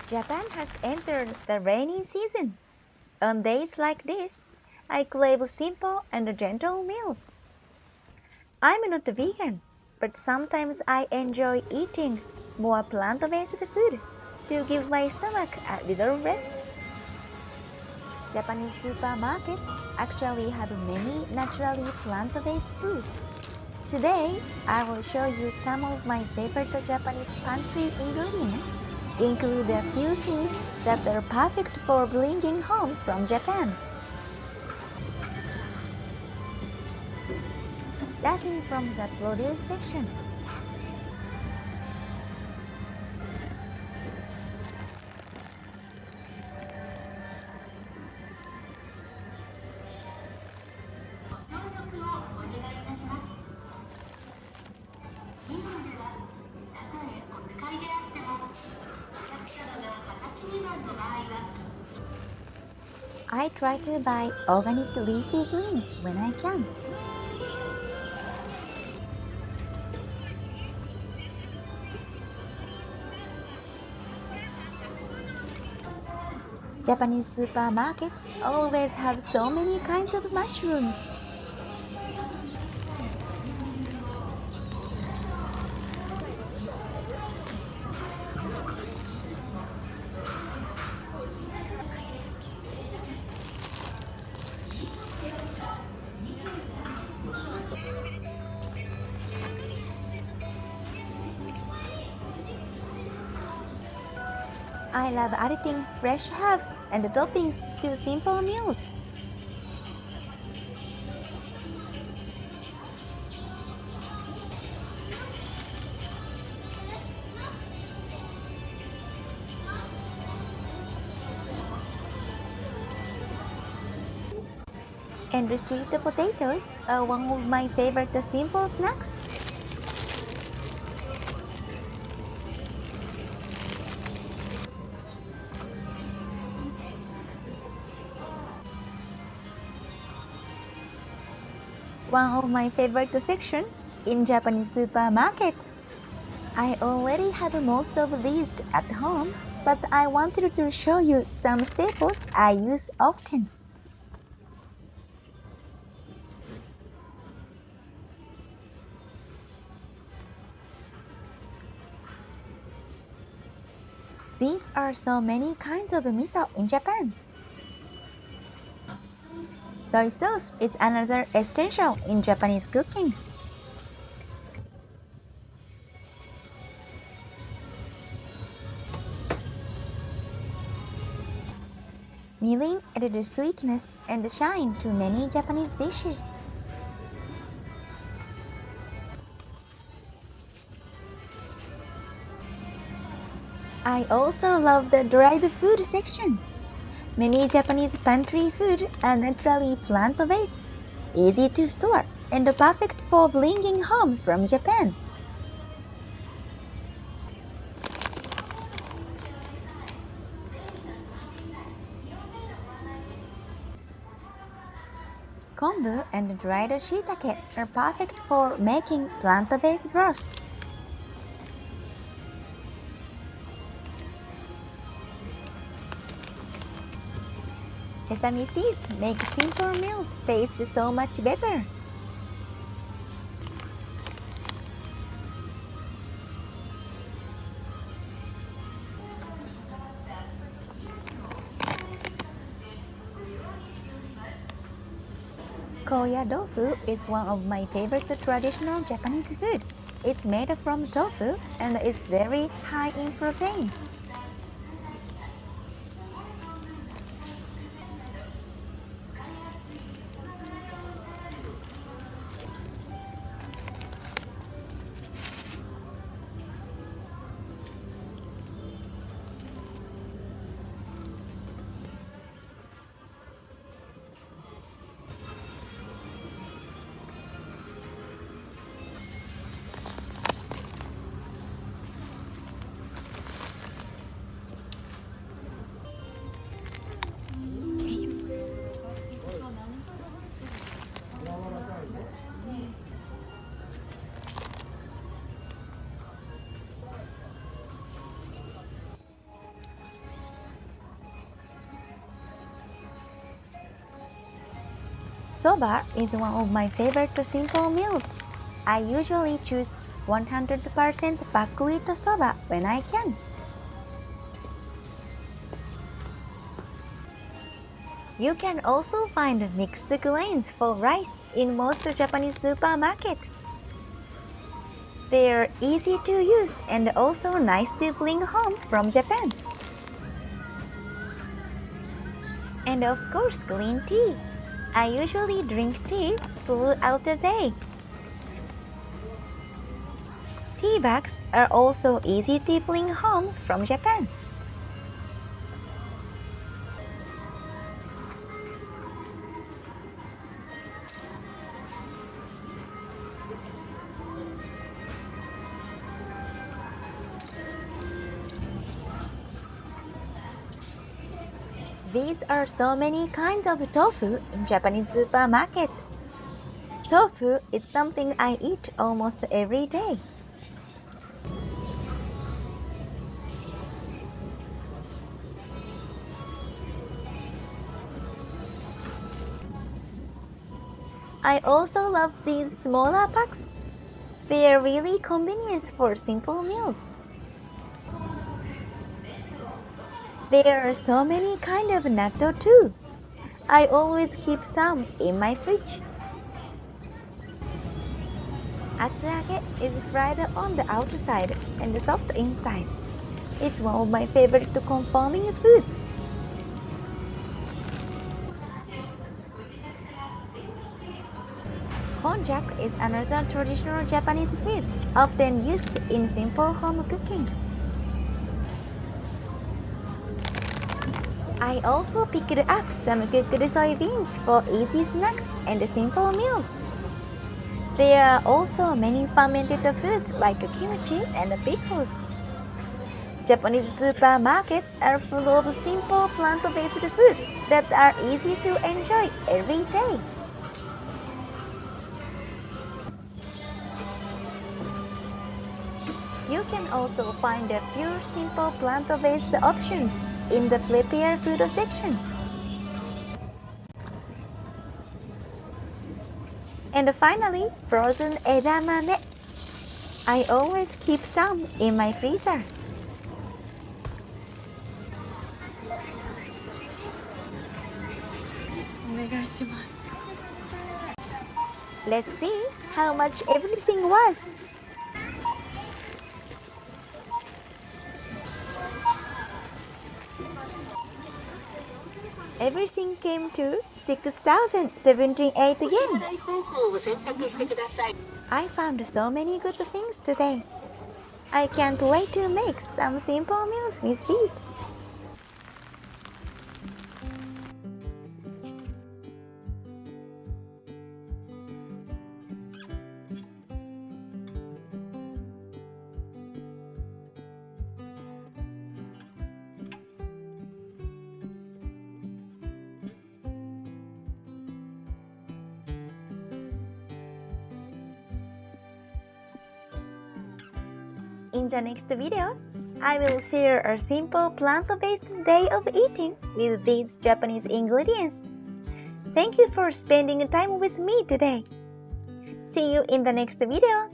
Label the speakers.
Speaker 1: Japan has entered the rainy season. On days like this, I crave simple and gentle meals. I'm not a vegan, but sometimes I enjoy eating more plant-based food to give my stomach a little rest. Japanese supermarkets actually have many naturally plant-based foods. Today, I will show you some of my favorite Japanese pantry ingredients. Include a few things that are perfect for bringing home from Japan. Starting from the produce section. I try to buy organic leafy greens when I can. Japanese supermarkets always have so many kinds of mushrooms. I love adding fresh herbs and toppings to simple meals. And the sweet potatoes are one of my favorite simple snacks. One of my favorite sections in Japanese supermarket. I already have most of these at home, but I wanted to show you some staples I use often. These are so many kinds of miso in Japan. Soy sauce is another essential in Japanese cooking. Mirin added sweetness and shine to many Japanese dishes. I also love the dried food section. Many Japanese pantry food are naturally plant-based, easy to store, and perfect for bringing home from Japan. Kombu and dried shiitake are perfect for making plant-based broth. Sesame seeds make simple meals taste so much better. Koya tofu is one of my favorite traditional Japanese food. It's made from tofu and is very high in protein. Soba is one of my favorite simple meals. I usually choose 100% buckwheat soba when I can. You can also find mixed grains for rice in most Japanese supermarkets. They are easy to use and also nice to bring home from Japan. And of course, green tea. I usually drink tea throughout the day. Tea bags are also easy to bring home from Japan. These are so many kinds of tofu in Japanese supermarket. Tofu is something I eat almost every day. I also love these smaller packs. They are really convenient for simple meals. There are so many kinds of natto too. I always keep some in my fridge. Atsuage is fried on the outside and soft inside. It's one of my favorite conforming foods. Konjac is another traditional Japanese food, often used in simple home cooking. I also picked up some cooked soybeans for easy snacks and simple meals. There are also many fermented foods like kimchi and pickles. Japanese supermarkets are full of simple plant-based food that are easy to enjoy every day. You can also find a few simple plant-based options in the prepared food section. And finally, frozen edamame. I always keep some in my freezer. Let's see how much everything was. Everything came to 6,078 yen. I found so many good things today. I can't wait to make some simple meals with these. In the next video, I will share a simple plant-based day of eating with these Japanese ingredients. Thank you for spending time with me today. See you in the next video.